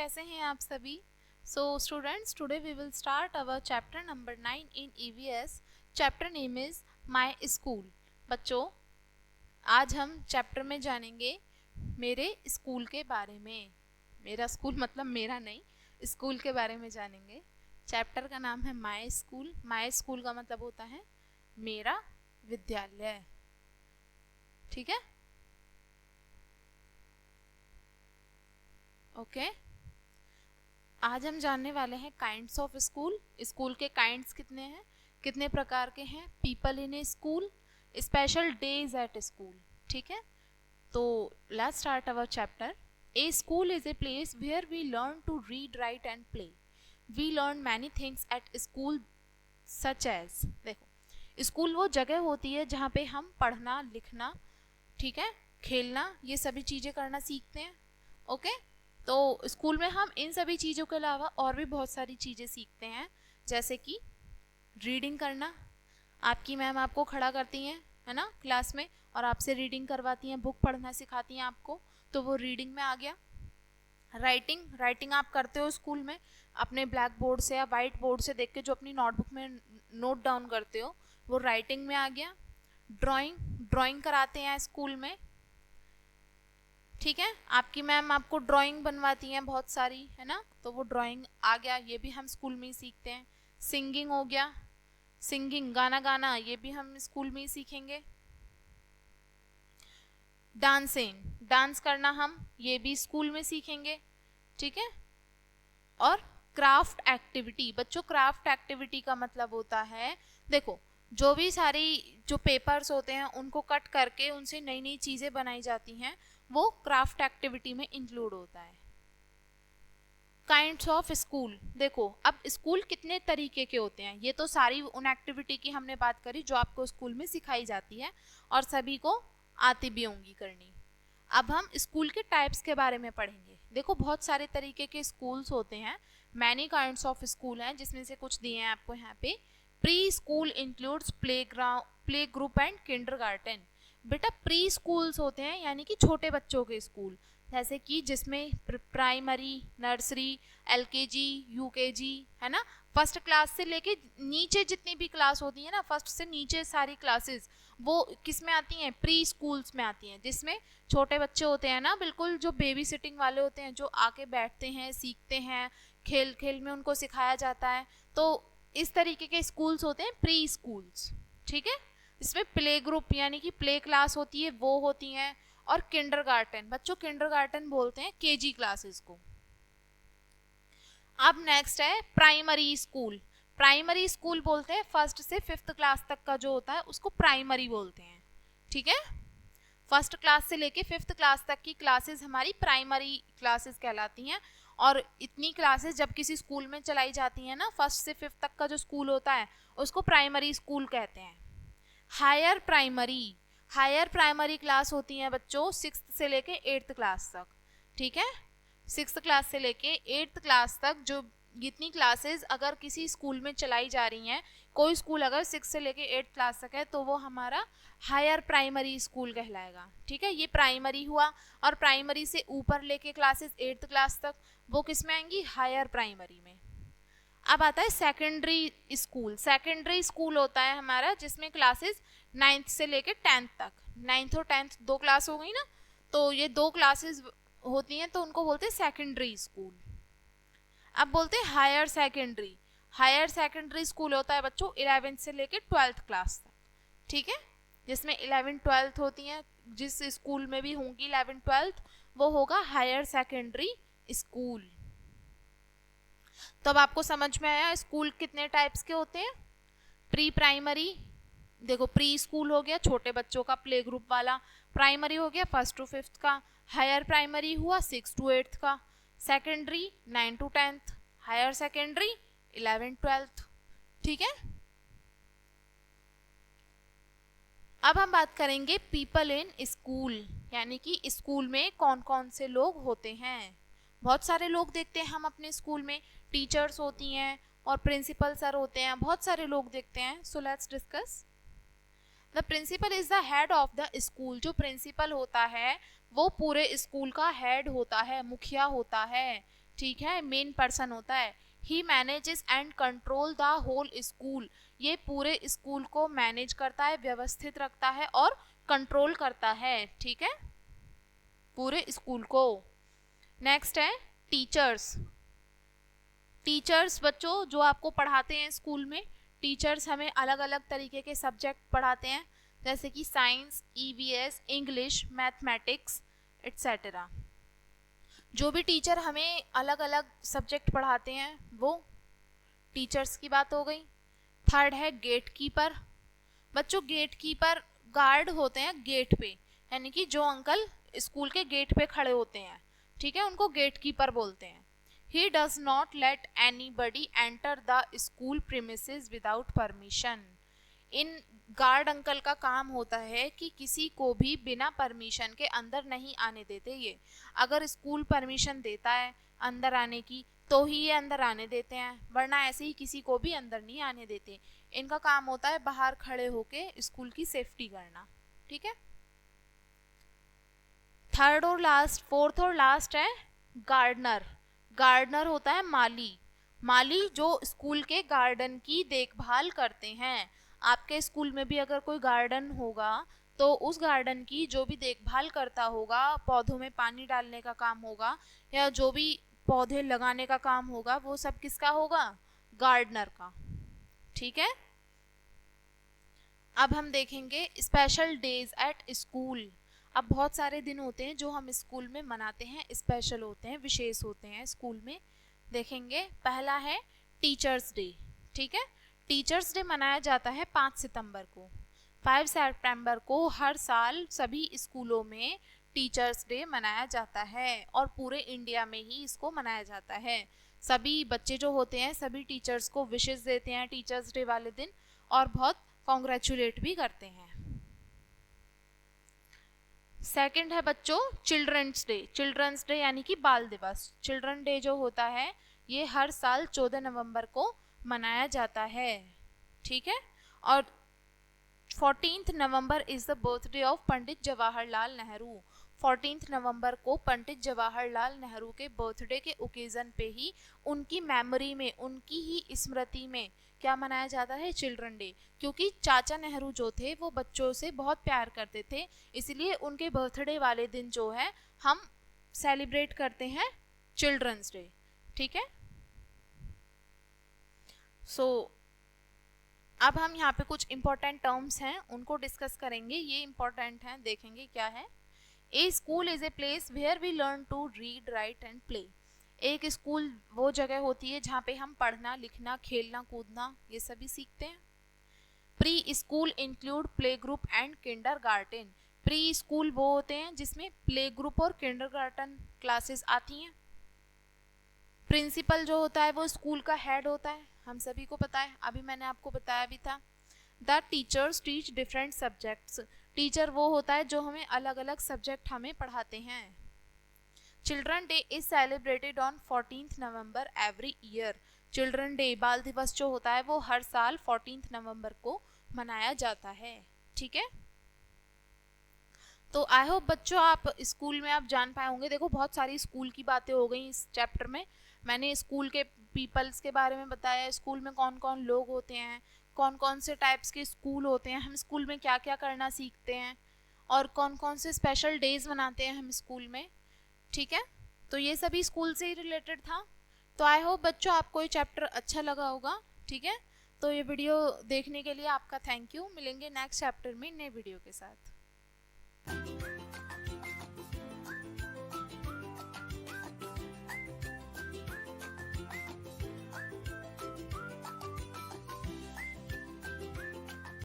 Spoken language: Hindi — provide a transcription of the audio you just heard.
कैसे हैं आप सभी? So students, today we will start our chapter number 9 in EVS. Chapter name is my school. बच्चों, आज हम चैप्टर में जानेंगे मेरे स्कूल के बारे में. मेरा स्कूल मतलब मेरा नहीं, स्कूल के बारे में जानेंगे. चैप्टर का नाम है माय स्कूल. माय स्कूल का मतलब होता है मेरा विद्यालय. ठीक है, ओके. आज हम जानने वाले हैं काइंड्स ऑफ स्कूल. स्कूल के काइंड्स कितने हैं, कितने प्रकार के हैं. People in a school, special days at school. ठीक है, तो let's start our chapter. A school is a place where we learn to read, write and play. We learn many things at school such as. देखो, स्कूल वो जगह होती है जहाँ पे हम पढ़ना, लिखना, ठीक है, खेलना, ये सभी चीज़ें करना सीखते हैं. ओके, तो स्कूल में हम इन सभी चीज़ों के अलावा और भी बहुत सारी चीज़ें सीखते हैं, जैसे कि रीडिंग करना. आपकी मैम आपको खड़ा करती हैं, है ना, क्लास में, और आपसे रीडिंग करवाती हैं, बुक पढ़ना सिखाती हैं आपको, तो वो रीडिंग में आ गया. राइटिंग आप करते हो स्कूल में, अपने ब्लैक बोर्ड से या वाइट बोर्ड से देख के जो अपनी नोटबुक में नोट डाउन करते हो, वो राइटिंग में आ गया. ड्राइंग कराते हैं स्कूल में. ठीक है, आपकी मैम आपको ड्राइंग बनवाती हैं बहुत सारी, है ना, तो वो ड्राइंग आ गया, ये भी हम स्कूल में ही सीखते हैं. सिंगिंग हो गया, सिंगिंग, गाना गाना, ये भी हम स्कूल में ही सीखेंगे. डांस करना हम ये भी स्कूल में सीखेंगे. ठीक है, और क्राफ्ट एक्टिविटी. बच्चों, क्राफ्ट एक्टिविटी का मतलब होता है, देखो, जो भी सारी जो पेपर्स होते हैं उनको कट करके उनसे नई नई चीज़ें बनाई जाती हैं, वो क्राफ्ट एक्टिविटी में इंक्लूड होता है. Kinds of school. देखो, अब स्कूल कितने तरीके के होते हैं, ये तो सारी उन एक्टिविटी की हमने बात करी जो आपको स्कूल में सिखाई जाती है और सभी को आती भी होंगी करनी. अब हम स्कूल के टाइप्स के बारे में पढ़ेंगे. देखो, बहुत सारे तरीके के स्कूल्स होते हैं, मैनी काइंड्स ऑफ स्कूल हैं, जिसमें से कुछ दिए हैं आपको यहाँ पे. Pre school includes play group and kindergarten. बेटा, प्री स्कूल्स होते हैं यानी कि छोटे बच्चों के स्कूल, जैसे कि जिसमें प्राइमरी, नर्सरी, एलकेजी, यूकेजी, है ना, फर्स्ट क्लास से लेके नीचे जितनी भी क्लास होती है ना, फर्स्ट से नीचे सारी क्लासेस, वो किस में आती हैं, प्री स्कूल्स में आती हैं, जिसमें छोटे बच्चे होते हैं ना, बिल्कुल जो बेबी सिटिंग वाले होते हैं, जो आके बैठते हैं, सीखते हैं, खेल खेल में उनको सिखाया जाता है. तो इस तरीके के स्कूल्स होते हैं प्री स्कूल्स. ठीक है, इसमें प्ले ग्रुप यानी कि प्ले क्लास होती है, वो होती हैं. और किंडरगार्टन, बच्चों किंडरगार्टन बोलते हैं केजी क्लासेस को. अब नेक्स्ट है प्राइमरी स्कूल. प्राइमरी स्कूल बोलते हैं फर्स्ट से फिफ्थ क्लास तक का जो होता है उसको प्राइमरी बोलते हैं. ठीक है, फर्स्ट क्लास से लेके फिफ्थ क्लास तक की क्लासेस हमारी प्राइमरी क्लासेस कहलाती हैं. और इतनी क्लासेस जब किसी स्कूल में चलाई जाती हैं ना, फर्स्ट से फिफ्थ तक का जो स्कूल होता है उसको प्राइमरी स्कूल कहते हैं. हायर प्राइमरी क्लास होती हैं बच्चों सिक्स्थ से लेके एट्थ क्लास तक. ठीक है, सिक्स्थ क्लास से लेके एट्थ क्लास तक जो इतनी क्लासेस अगर किसी स्कूल में चलाई जा रही हैं, कोई स्कूल अगर सिक्स से लेके एट्थ क्लास तक है, तो वो हमारा हायर प्राइमरी स्कूल कहलाएगा. ठीक है, ये प्राइमरी हुआ. और प्राइमरी से ऊपर लेके क्लासेस एट्थ क्लास तक, वो किस में आएंगी, हायर प्राइमरी में. अब आता है सेकेंडरी स्कूल. सेकेंडरी स्कूल होता है हमारा जिसमें क्लासेस नाइन्थ से लेके टेंथ तक, नाइन्थ और टेंथ दो क्लास हो गई ना, तो ये दो क्लासेस होती हैं, तो उनको बोलते हैं सेकेंडरी स्कूल. अब बोलते हैं higher secondary. Higher secondary school होता है बच्चों 11th से लेके 12th क्लास तक. ठीक है, जिसमें 11th 12th होती हैं, जिस स्कूल में भी होंगी 11th 12th, वो होगा हायर सेकेंडरी स्कूल. तो अब आपको समझ में आया स्कूल कितने टाइप्स के होते हैं. प्री प्राइमरी, देखो, प्री स्कूल हो गया छोटे बच्चों का प्ले ग्रुप वाला. प्राइमरी हो गया फर्स्ट टू फिफ्थ का. हायर प्राइमरी हुआ सिक्स टू एट्थ का. Secondary 9 to 10th. Higher secondary 11 12th. ठीक है, अब हम बात करेंगे पीपल इन स्कूल, यानी कि स्कूल में कौन कौन से लोग होते हैं. बहुत सारे लोग देखते हैं हम अपने स्कूल में. टीचर्स होती हैं और प्रिंसिपल सर होते हैं, बहुत सारे लोग देखते हैं. So let's discuss. The principal is the head of the school. जो प्रिंसिपल होता है वो पूरे स्कूल का हेड होता है, मुखिया होता है. ठीक है, मेन पर्सन होता है। He manages and control the whole school, ये पूरे स्कूल को मैनेज करता है, व्यवस्थित रखता है और कंट्रोल करता है, ठीक है, पूरे स्कूल को। नेक्स्ट है टीचर्स। टीचर्स बच्चों जो आपको पढ़ाते हैं स्कूल में, टीचर्स हमें अलग अलग तरीके के सब्जेक्ट पढ़ाते हैं, जैसे कि science, EVS, English, mathematics etcetera. जो भी टीचर हमें अलग अलग सब्जेक्ट पढ़ाते हैं वो टीचर्स की बात हो गई। थर्ड है गेट कीपर। बच्चों गेट कीपर गार्ड होते हैं गेट पे, यानी कि जो अंकल स्कूल के गेट पे खड़े होते हैं, ठीक है, उनको गेट कीपर बोलते हैं। He does not let anybody enter the school premises without permission. In guard uncle का काम होता है कि किसी को भी बिना परमिशन के अंदर नहीं आने देते ये। अगर स्कूल परमिशन देता है अंदर आने की तो ही ये अंदर आने देते हैं, वरना ऐसे ही किसी को भी अंदर नहीं आने देते। इनका काम होता है बाहर खड़े होके स्कूल की सेफ्टी करना, ठीक है। थर्ड और लास्ट, फोर्थ और लास्ट है गार्डनर। गार्डनर होता है माली। माली जो स्कूल के गार्डन की देखभाल करते हैं। आपके स्कूल में भी अगर कोई गार्डन होगा तो उस गार्डन की जो भी देखभाल करता होगा, पौधों में पानी डालने का काम होगा या जो भी पौधे लगाने का काम होगा, वो सब किसका होगा? गार्डनर का, ठीक है। अब हम देखेंगे स्पेशल डेज एट स्कूल। अब बहुत सारे दिन होते हैं जो हम स्कूल में मनाते हैं, स्पेशल होते हैं, विशेष होते हैं स्कूल में। देखेंगे पहला है टीचर्स डे, ठीक है। टीचर्स डे मनाया जाता है 5 सितंबर को। 5 सितंबर को हर साल सभी स्कूलों में टीचर्स डे मनाया जाता है और पूरे इंडिया में ही इसको मनाया जाता है। सभी बच्चे जो होते हैं सभी टीचर्स को विशेस देते हैं टीचर्स डे वाले दिन और बहुत कॉन्ग्रेचुलेट भी करते हैं। सेकंड है बच्चों चिल्ड्रंस डे। चिल्ड्रंस डे यानी कि बाल दिवस। चिल्ड्रन डे जो होता है ये हर साल 14 नवंबर को मनाया जाता है, ठीक है। और 14 November is the birthday of Pandit Jawaharlal Nehru. 14 नवंबर को पंडित जवाहरलाल नेहरू के बर्थडे के ओकेजन पे ही, उनकी मेमोरी में, उनकी ही स्मृति में क्या मनाया जाता है? Children day. क्योंकि चाचा नेहरू जो थे वो बच्चों से बहुत प्यार करते थे, इसलिए उनके बर्थडे वाले दिन जो है हम सेलिब्रेट करते हैं चिल्ड्रंस डे, ठीक है। अब हम यहाँ पे कुछ इंपॉर्टेंट टर्म्स हैं उनको डिस्कस करेंगे, ये इंपॉर्टेंट हैं, देखेंगे क्या है। A school is a place where we learn to read, write and play. एक स्कूल वो जगह होती है जहाँ पे हम पढ़ना, लिखना, खेलना, कूदना ये सभी सीखते हैं। Pre school include play group and kindergarten. Pre school वो होते हैं जिसमें प्ले ग्रुप और किंडरगार्टन क्लासेस आती हैं। प्रिंसिपल जो होता है वो स्कूल का हेड होता है, हम सभी को पता है, अभी मैंने आपको बताया भी था। The teachers teach different subjects. Teacher वो होता है जो हमें अलग अलग सब्जेक्ट हमें पढ़ाते हैं। Children day is celebrated on 14 November every year. Children day बाल दिवस जो होता है वो हर साल 14 नवंबर को मनाया जाता है, ठीक है। तो आई होप बच्चों आप स्कूल में आप जान पाए होंगे। देखो बहुत सारी स्कूल की बातें हो गई इस चैप्टर में। मैंने स्कूल के पीपल्स के बारे में बताया, स्कूल में कौन कौन लोग होते हैं, कौन कौन से टाइप्स के स्कूल होते हैं, हम स्कूल में क्या क्या करना सीखते हैं और कौन कौन से स्पेशल डेज मनाते हैं हम स्कूल में, ठीक है। तो ये सभी स्कूल से ही रिलेटेड था। तो आई होप बच्चों आपको ये चैप्टर अच्छा लगा होगा, ठीक है। तो ये वीडियो देखने के लिए आपका थैंक यू। मिलेंगे नेक्स्ट चैप्टर में नए वीडियो के साथ।